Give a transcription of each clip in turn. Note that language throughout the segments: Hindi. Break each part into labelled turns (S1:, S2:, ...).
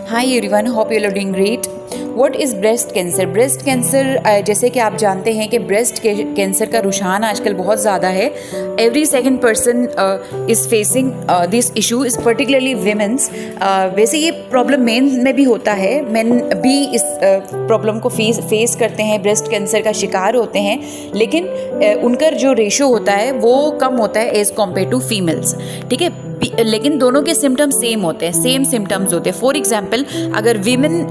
S1: Hi everyone, hope you are doing great. What is breast cancer? Breast cancer जैसे कि आप जानते हैं कि ब्रेस्ट कैंसर का रुझान आजकल बहुत ज़्यादा है। Every second person is facing this issue, is particularly women's. वैसे ये प्रॉब्लम मेन में भी होता है, मेन भी इस प्रॉब्लम को फेस करते हैं, ब्रेस्ट कैंसर का शिकार होते हैं, लेकिन उनका जो रेशो होता है वो कम होता है एज़ कम्पेयर टू फीमेल्स। ठीक है, लेकिन दोनों के सिम्टम्स सेम होते हैं, सेम सिम्टम्स होते हैं। फॉर एग्जाम्पल, अगर वीमेन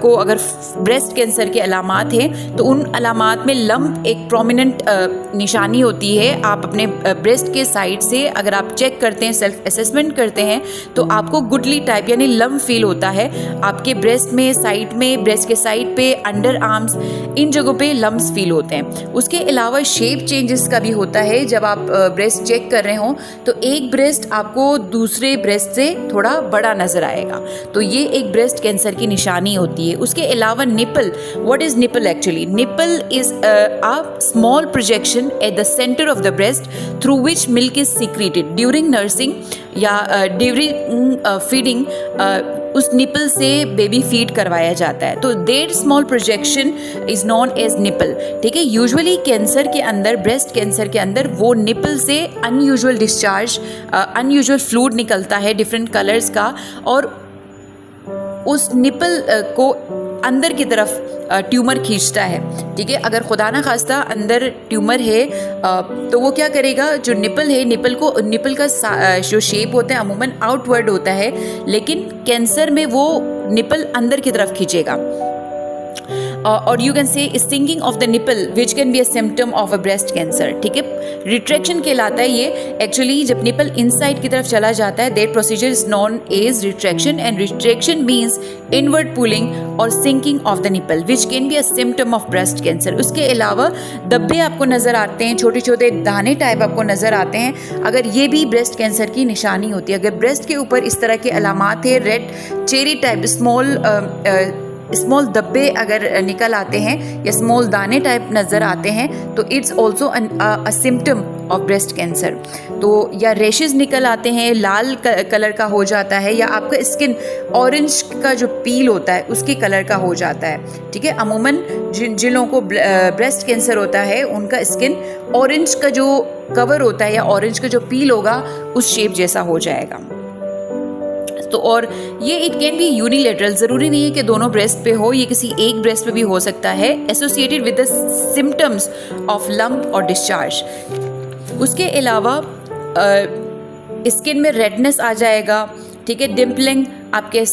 S1: को अगर ब्रेस्ट कैंसर के अलामात हैं तो उन अलामात में लम्प एक प्रोमिनेंट निशानी होती है। आप अपने ब्रेस्ट के साइड से अगर आप चेक करते हैं, सेल्फ असेसमेंट करते हैं, तो आपको गुडली टाइप यानी लम्प फील होता है आपके ब्रेस्ट में, साइड में, ब्रेस्ट के साइड पे, अंडर आर्म्स, इन जगहों पे लम्प्स फील होते हैं। उसके अलावा शेप चेंजेस का भी होता है। जब आप ब्रेस्ट चेक कर रहे हो तो एक ब्रेस्ट आपको दूसरे ब्रेस्ट से थोड़ा बड़ा नजर आएगा, तो ये एक ब्रेस्ट कैंसर की निशानी होती है। उसके अलावा nipple, what is nipple actually? Nipple is a small projection at the centre of the breast through which milk is secreted during nursing या ड्यूरिंग फीडिंग। उस निपल से बेबी फीड करवाया जाता है, तो there small projection is known as nipple. ठीक है, यूजुअली कैंसर के अंदर, ब्रेस्ट कैंसर के अंदर वो निपल से अनयूजुअल डिस्चार्ज, अनयूजुअल फ्लूइड निकलता है डिफरेंट कलर्स का, और उस निपल को अंदर की तरफ ट्यूमर खींचता है। ठीक है, अगर खुदा ना खास्ता अंदर ट्यूमर है तो वो क्या करेगा, जो निपल है, निपल का जो शेप होता है अमूमन आउटवर्ड होता है, लेकिन कैंसर में वो निपल अंदर की तरफ खींचेगा। और you can say sinking of the nipple which can be a symptom of a breast cancer. ठीक है, रिट्रैक्शन कहलाता है ये। एक्चुअली जब निपल इनसाइड की तरफ चला जाता है, that procedure is known as retraction, and retraction means inward pulling और sinking of the nipple which can be a symptom of breast cancer. उसके अलावा धब्बे आपको नजर आते हैं, छोटे छोटे दाने टाइप आपको नजर आते हैं, अगर ये भी ब्रेस्ट कैंसर की निशानी होती है। अगर ब्रेस्ट के ऊपर इस तरह के अलामात है, रेड चेरी टाइप स्मॉल धब्बे अगर निकल आते हैं या स्मॉल दाने टाइप नज़र आते हैं, तो it's also a symptom of breast cancer. तो या रेशेस निकल आते हैं, लाल कलर का हो जाता है, या आपका स्किन ऑरेंज का जो पील होता है उसके कलर का हो जाता है। ठीक है, अमूमन जिन लोगों को ब्रेस्ट कैंसर होता है उनका स्किन ऑरेंज का जो कवर होता है या ऑरेंज का जो पील होगा उस शेप जैसा हो जाएगा। तो और ये इट कैन बी यूनिलेटरल, ज़रूरी नहीं है कि दोनों ब्रेस्ट पे हो, ये किसी एक ब्रेस्ट पे भी हो सकता है, associated with the symptoms of lump और डिस्चार्ज। उसके अलावा स्किन में रेडनेस आ जाएगा। ठीक है, डिम्पलिंग आप कह